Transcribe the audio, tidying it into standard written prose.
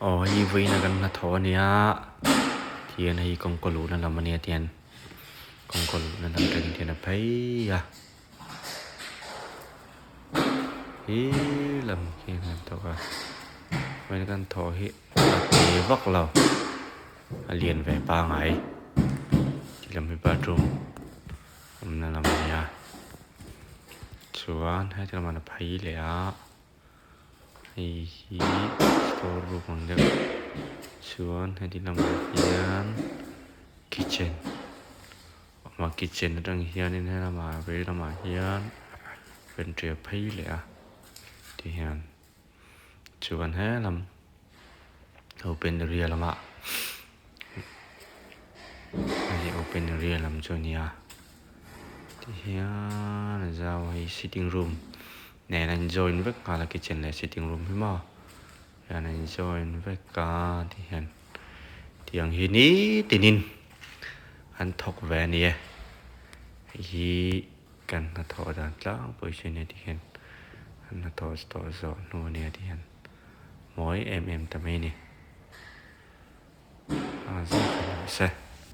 Oh, hivi na kan na tho nia. Thian hi kong ko lu na la mania thian. Kong ko lu na tan kan thian na pai ya. Hi lam ki na to ka. Mai kan tho hi ti vak lao. A lien ve pa ngai. Ti lam hi bathroom. Na la mania. Chuan hai ta man pai le a. Hi store room ang de. Chuan hai ti lam hian kitchen. Ma kitchen rang hian in ha ma ve la ma hian pen tria pai le a. Ti hian. Chuan ha lam open area lama. Ai open area lam chuania. Ti hian zau hi sitting room. Nè nan join vek ka la kitchen le sitting room hi ma. Ya nan join vek ka ti hian. Tiang hi ni tinin. An thok ve ni e. Hi kan na tho dan tlang position ne ti hian. An na tho sto zo no ne ti hian. Moi ta mai ni. A zo se